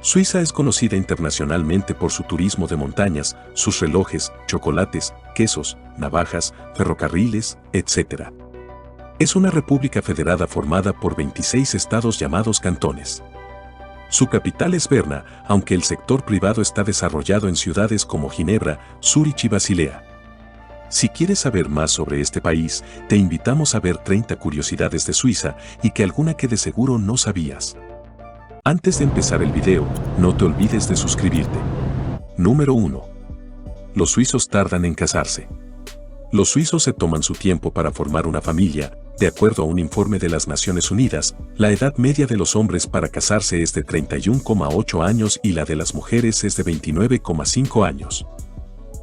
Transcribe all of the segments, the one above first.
Suiza es conocida internacionalmente por su turismo de montañas, sus relojes, chocolates, quesos, navajas, ferrocarriles, etc. Es una república federada formada por 26 estados llamados cantones. Su capital es Berna, aunque el sector privado está desarrollado en ciudades como Ginebra, Zúrich y Basilea. Si quieres saber más sobre este país, te invitamos a ver 30 curiosidades de Suiza y que alguna que de seguro no sabías. Antes de empezar el video, no te olvides de suscribirte. Número 1. Los suizos tardan en casarse. Los suizos se toman su tiempo para formar una familia. De acuerdo a un informe de las Naciones Unidas, la edad media de los hombres para casarse es de 31,8 años y la de las mujeres es de 29,5 años.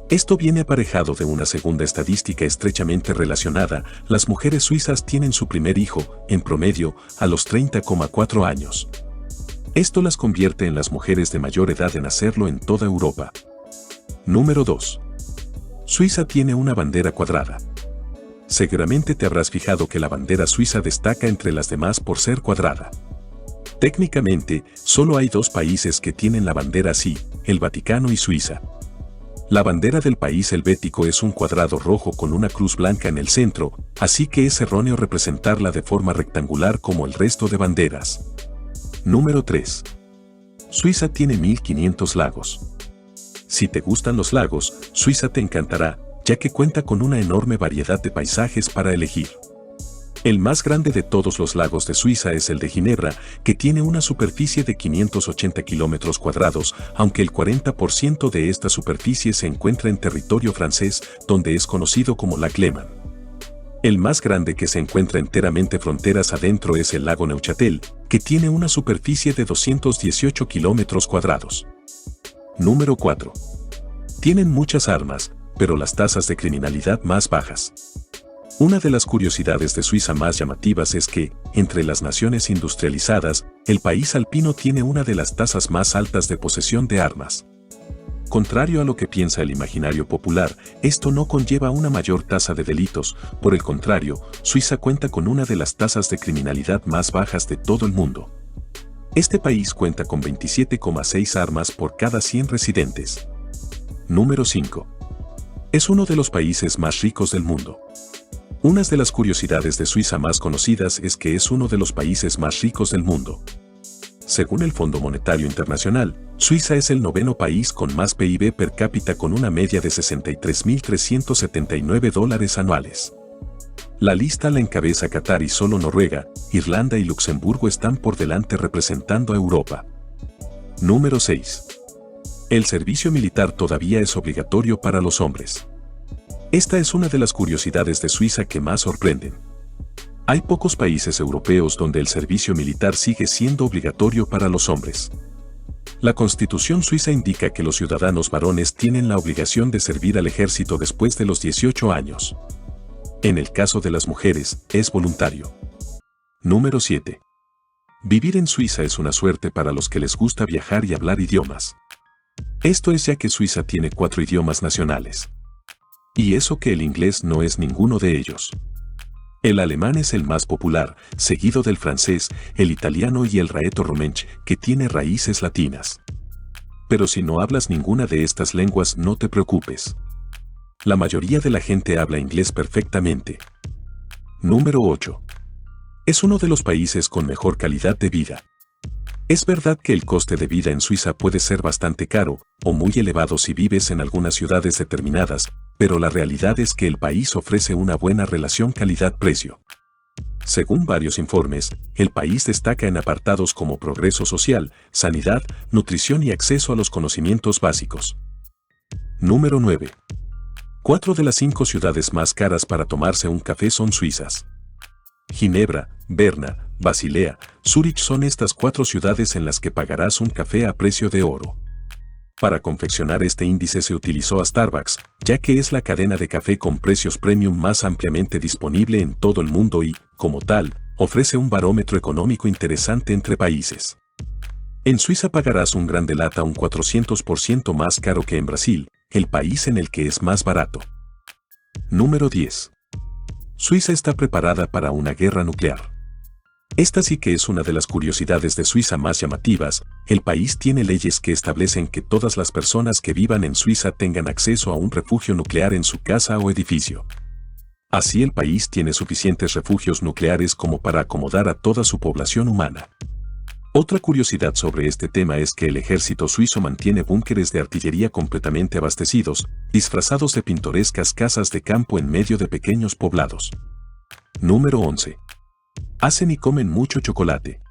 Esto viene aparejado de una segunda estadística estrechamente relacionada: las mujeres suizas tienen su primer hijo, en promedio, a los 30,4 años. Esto las convierte en las mujeres de mayor edad en hacerlo en toda Europa. Número 2. Suiza tiene una bandera cuadrada. Seguramente te habrás fijado que la bandera suiza destaca entre las demás por ser cuadrada. Técnicamente, solo hay dos países que tienen la bandera así, el Vaticano y Suiza. La bandera del país helvético es un cuadrado rojo con una cruz blanca en el centro, así que es erróneo representarla de forma rectangular como el resto de banderas. Número 3. Suiza tiene 1500 lagos. Si te gustan los lagos, Suiza te encantará, ya que cuenta con una enorme variedad de paisajes para elegir. El más grande de todos los lagos de Suiza es el de Ginebra, que tiene una superficie de 580 kilómetros cuadrados, aunque el 40% de esta superficie se encuentra en territorio francés, donde es conocido como Lac Léman. El más grande que se encuentra enteramente fronteras adentro es el lago Neuchâtel, que tiene una superficie de 218 kilómetros cuadrados. Número 4. Tienen muchas armas, pero las tasas de criminalidad más bajas. Una de las curiosidades de Suiza más llamativas es que, entre las naciones industrializadas, el país alpino tiene una de las tasas más altas de posesión de armas. Contrario a lo que piensa el imaginario popular, esto no conlleva una mayor tasa de delitos. Por el contrario, Suiza cuenta con una de las tasas de criminalidad más bajas de todo el mundo. Este país cuenta con 27,6 armas por cada 100 residentes. Número 5. Es uno de los países más ricos del mundo. Una de las curiosidades de Suiza más conocidas es que es uno de los países más ricos del mundo. Según el Fondo Monetario Internacional, Suiza es el noveno país con más PIB per cápita con una media de $63.379 anuales. La lista la encabeza Qatar y solo Noruega, Irlanda y Luxemburgo están por delante representando a Europa. Número 6. El servicio militar todavía es obligatorio para los hombres. Esta es una de las curiosidades de Suiza que más sorprenden. Hay pocos países europeos donde el servicio militar sigue siendo obligatorio para los hombres. La Constitución suiza indica que los ciudadanos varones tienen la obligación de servir al ejército después de los 18 años. En el caso de las mujeres, es voluntario. Número 7. Vivir en Suiza es una suerte para los que les gusta viajar y hablar idiomas. Esto es ya que Suiza tiene 4 idiomas nacionales. Y eso que el inglés no es ninguno de ellos. El alemán es el más popular, seguido del francés, el italiano y el Raeto-Romanche, que tiene raíces latinas. Pero si no hablas ninguna de estas lenguas, no te preocupes. La mayoría de la gente habla inglés perfectamente. Número 8. Es uno de los países con mejor calidad de vida. Es verdad que el coste de vida en Suiza puede ser bastante caro o muy elevado si vives en algunas ciudades determinadas, pero la realidad es que el país ofrece una buena relación calidad-precio. Según varios informes, el país destaca en apartados como progreso social, sanidad, nutrición y acceso a los conocimientos básicos. Número 9. 4 de las 5 ciudades más caras para tomarse un café son suizas. Ginebra, Berna, Basilea, Zúrich son estas 4 ciudades en las que pagarás un café a precio de oro. Para confeccionar este índice se utilizó a Starbucks, ya que es la cadena de café con precios premium más ampliamente disponible en todo el mundo y, como tal, ofrece un barómetro económico interesante entre países. En Suiza pagarás un grande lata un 400% más caro que en Brasil, el país en el que es más barato. Número 10. Suiza está preparada para una guerra nuclear. Esta sí que es una de las curiosidades de Suiza más llamativas. El país tiene leyes que establecen que todas las personas que vivan en Suiza tengan acceso a un refugio nuclear en su casa o edificio. Así el país tiene suficientes refugios nucleares como para acomodar a toda su población humana. Otra curiosidad sobre este tema es que el ejército suizo mantiene búnkeres de artillería completamente abastecidos, disfrazados de pintorescas casas de campo en medio de pequeños poblados. Número 11. Hacen y comen mucho chocolate.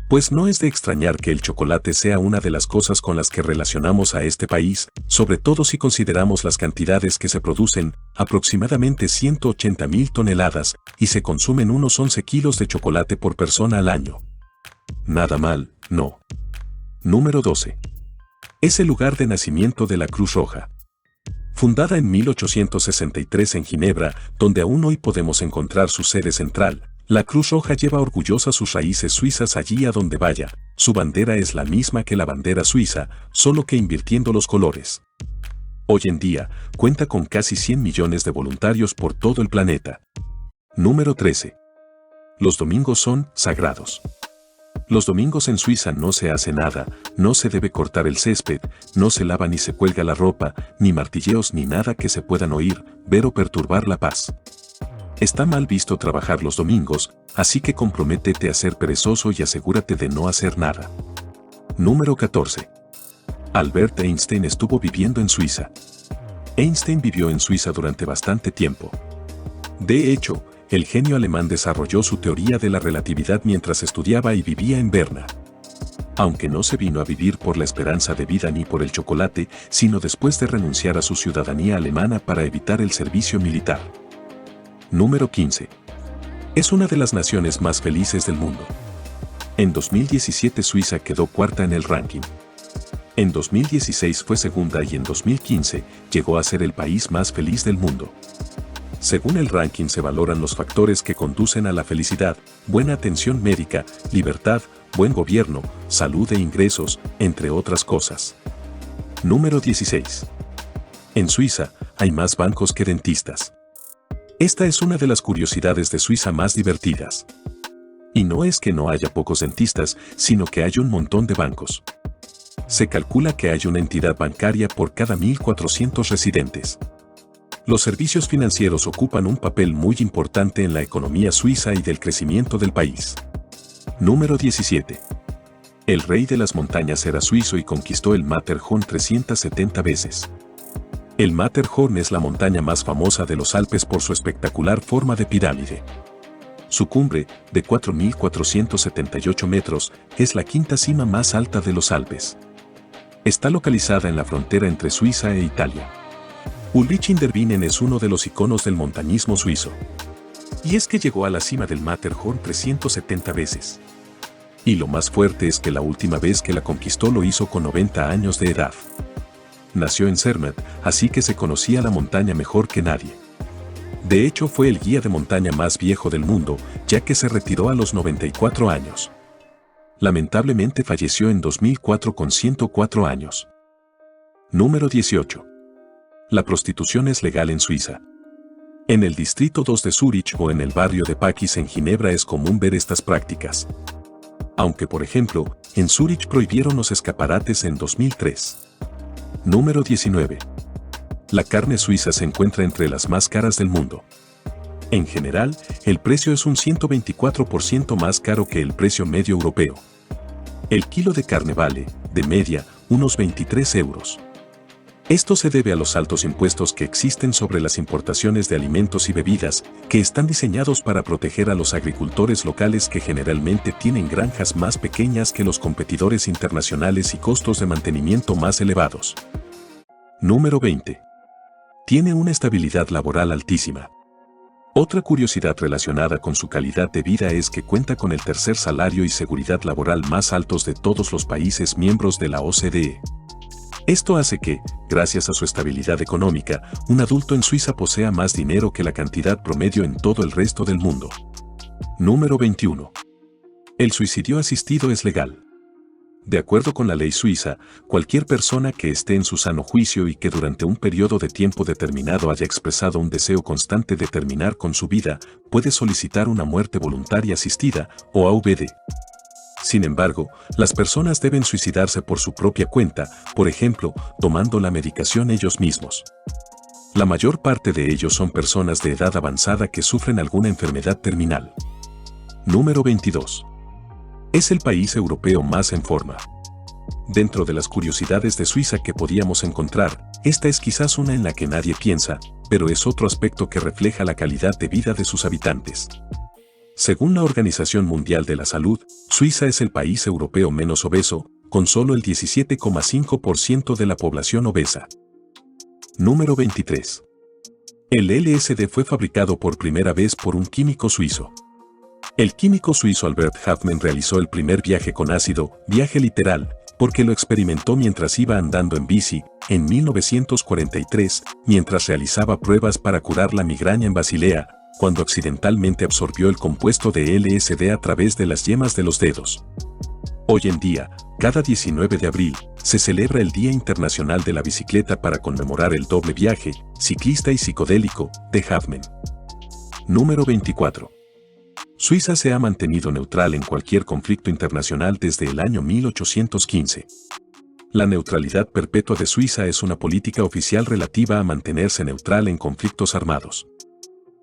Pues no es de extrañar que el chocolate sea una de las cosas con las que relacionamos a este país, sobre todo si consideramos las cantidades que se producen, aproximadamente 180.000 toneladas, y se consumen unos 11 kilos de chocolate por persona al año. Nada mal, ¿no? Número 12. Es el lugar de nacimiento de la Cruz Roja. Fundada en 1863 en Ginebra, donde aún hoy podemos encontrar su sede central, la Cruz Roja lleva orgullosa sus raíces suizas allí a donde vaya. Su bandera es la misma que la bandera suiza, solo que invirtiendo los colores. Hoy en día, cuenta con casi 100 millones de voluntarios por todo el planeta. Número 13. Los domingos son sagrados. Los domingos en Suiza no se hace nada, no se debe cortar el césped, no se lava ni se cuelga la ropa, ni martilleos ni nada que se puedan oír, ver o perturbar la paz. Está mal visto trabajar los domingos, así que comprométete a ser perezoso y asegúrate de no hacer nada. Número 14. Albert Einstein estuvo viviendo en Suiza. Einstein vivió en Suiza durante bastante tiempo. De hecho, el genio alemán desarrolló su teoría de la relatividad mientras estudiaba y vivía en Berna. Aunque no se vino a vivir por la esperanza de vida ni por el chocolate, sino después de renunciar a su ciudadanía alemana para evitar el servicio militar. Número 15. Es una de las naciones más felices del mundo. En 2017 Suiza quedó cuarta en el ranking. En 2016 fue segunda y en 2015 llegó a ser el país más feliz del mundo. Según el ranking se valoran los factores que conducen a la felicidad: buena atención médica, libertad, buen gobierno, salud e ingresos, entre otras cosas. Número 16. En Suiza hay más bancos que dentistas. Esta es una de las curiosidades de Suiza más divertidas. Y no es que no haya pocos dentistas, sino que hay un montón de bancos. Se calcula que hay una entidad bancaria por cada 1.400 residentes. Los servicios financieros ocupan un papel muy importante en la economía suiza y del crecimiento del país. Número 17. El rey de las montañas era suizo y conquistó el Matterhorn 370 veces. El Matterhorn es la montaña más famosa de los Alpes por su espectacular forma de pirámide. Su cumbre, de 4.478 metros, es la quinta cima más alta de los Alpes. Está localizada en la frontera entre Suiza e Italia. Ulrich Inderbinnen es uno de los iconos del montañismo suizo. Y es que llegó a la cima del Matterhorn 370 veces. Y lo más fuerte es que la última vez que la conquistó lo hizo con 90 años de edad. Nació en Zermatt, así que se conocía la montaña mejor que nadie. De hecho, fue el guía de montaña más viejo del mundo, ya que se retiró a los 94 años. Lamentablemente falleció en 2004 con 104 años. Número 18. La prostitución es legal en Suiza. En el distrito 2 de Zúrich o en el barrio de Paquis en Ginebra es común ver estas prácticas. Aunque, por ejemplo, en Zúrich prohibieron los escaparates en 2003. Número 19. La carne suiza se encuentra entre las más caras del mundo. En general, el precio es un 124% más caro que el precio medio europeo. El kilo de carne vale, de media, unos 23 euros. Esto se debe a los altos impuestos que existen sobre las importaciones de alimentos y bebidas, que están diseñados para proteger a los agricultores locales que generalmente tienen granjas más pequeñas que los competidores internacionales y costos de mantenimiento más elevados. Número 20. Tiene una estabilidad laboral altísima. Otra curiosidad relacionada con su calidad de vida es que cuenta con el tercer salario y seguridad laboral más altos de todos los países miembros de la OCDE. Esto hace que, gracias a su estabilidad económica, un adulto en Suiza posea más dinero que la cantidad promedio en todo el resto del mundo. Número 21. El suicidio asistido es legal. De acuerdo con la ley suiza, cualquier persona que esté en su sano juicio y que durante un periodo de tiempo determinado haya expresado un deseo constante de terminar con su vida, puede solicitar una muerte voluntaria asistida, o AVD. Sin embargo, las personas deben suicidarse por su propia cuenta, por ejemplo, tomando la medicación ellos mismos. La mayor parte de ellos son personas de edad avanzada que sufren alguna enfermedad terminal. Número 22. Es el país europeo más en forma. Dentro de las curiosidades de Suiza que podíamos encontrar, esta es quizás una en la que nadie piensa, pero es otro aspecto que refleja la calidad de vida de sus habitantes. Según la Organización Mundial de la Salud, Suiza es el país europeo menos obeso, con solo el 17,5% de la población obesa. Número 23. El LSD fue fabricado por primera vez por un químico suizo. El químico suizo Albert Hofmann realizó el primer viaje con ácido, viaje literal, porque lo experimentó mientras iba andando en bici, en 1943, mientras realizaba pruebas para curar la migraña en Basilea, cuando accidentalmente absorbió el compuesto de LSD a través de las yemas de los dedos. Hoy en día, cada 19 de abril, se celebra el Día Internacional de la Bicicleta para conmemorar el doble viaje, ciclista y psicodélico, de Hofmann. Número 24. Suiza se ha mantenido neutral en cualquier conflicto internacional desde el año 1815. La neutralidad perpetua de Suiza es una política oficial relativa a mantenerse neutral en conflictos armados.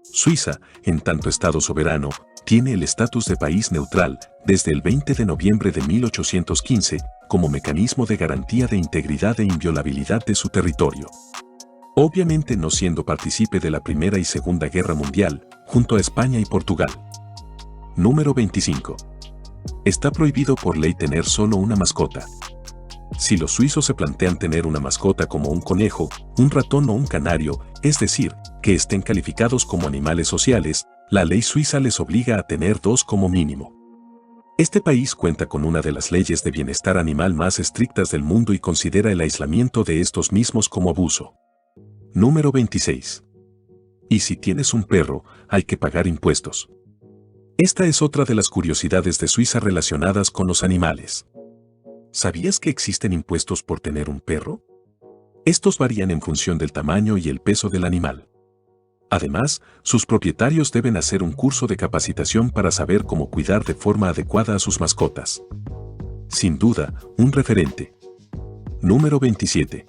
Suiza, en tanto Estado soberano, tiene el estatus de país neutral desde el 20 de noviembre de 1815 como mecanismo de garantía de integridad e inviolabilidad de su territorio. Obviamente no siendo partícipe de la Primera y Segunda Guerra Mundial, junto a España y Portugal. Número 25. Está prohibido por ley tener solo una mascota. Si los suizos se plantean tener una mascota como un conejo, un ratón o un canario, es decir, que estén calificados como animales sociales, la ley suiza les obliga a tener dos como mínimo. Este país cuenta con una de las leyes de bienestar animal más estrictas del mundo y considera el aislamiento de estos mismos como abuso. Número 26. Y si tienes un perro, hay que pagar impuestos. Esta es otra de las curiosidades de Suiza relacionadas con los animales. ¿Sabías que existen impuestos por tener un perro? Estos varían en función del tamaño y el peso del animal. Además, sus propietarios deben hacer un curso de capacitación para saber cómo cuidar de forma adecuada a sus mascotas. Sin duda, un referente. Número 27.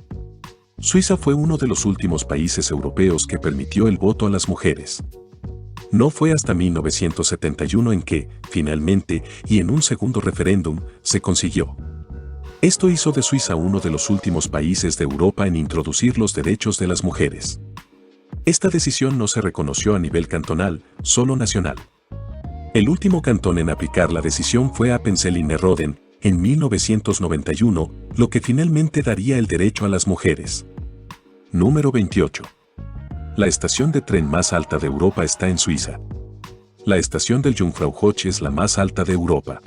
Suiza fue uno de los últimos países europeos que permitió el voto a las mujeres. No fue hasta 1971 en que, finalmente, y en un segundo referéndum, se consiguió. Esto hizo de Suiza uno de los últimos países de Europa en introducir los derechos de las mujeres. Esta decisión no se reconoció a nivel cantonal, solo nacional. El último cantón en aplicar la decisión fue Appenzell-Innerrhoden, en 1991, lo que finalmente daría el derecho a las mujeres. Número 28. La estación de tren más alta de Europa está en Suiza. La estación del Jungfrau Joch es la más alta de Europa.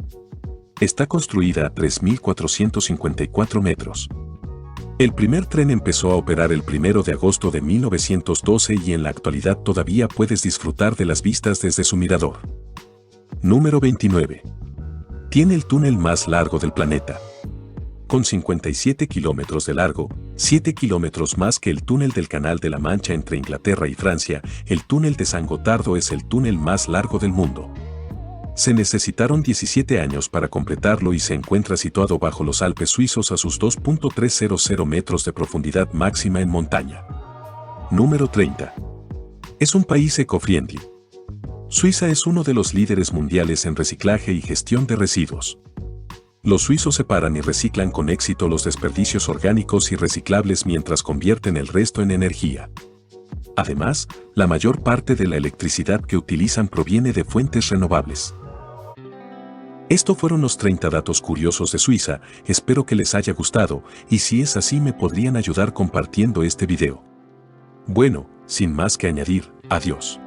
Está construida a 3.454 metros. El primer tren empezó a operar el 1 de agosto de 1912 y en la actualidad todavía puedes disfrutar de las vistas desde su mirador. Número 29. Tiene el túnel más largo del planeta. Con 57 kilómetros de largo, 7 kilómetros más que el túnel del Canal de la Mancha entre Inglaterra y Francia, el túnel de San Gotardo es el túnel más largo del mundo. Se necesitaron 17 años para completarlo y se encuentra situado bajo los Alpes suizos a sus 2.300 metros de profundidad máxima en montaña. Número 30. Es un país eco-friendly. Suiza es uno de los líderes mundiales en reciclaje y gestión de residuos. Los suizos separan y reciclan con éxito los desperdicios orgánicos y reciclables mientras convierten el resto en energía. Además, la mayor parte de la electricidad que utilizan proviene de fuentes renovables. Estos fueron los 30 datos curiosos de Suiza, espero que les haya gustado y si es así me podrían ayudar compartiendo este video. Bueno, sin más que añadir, adiós.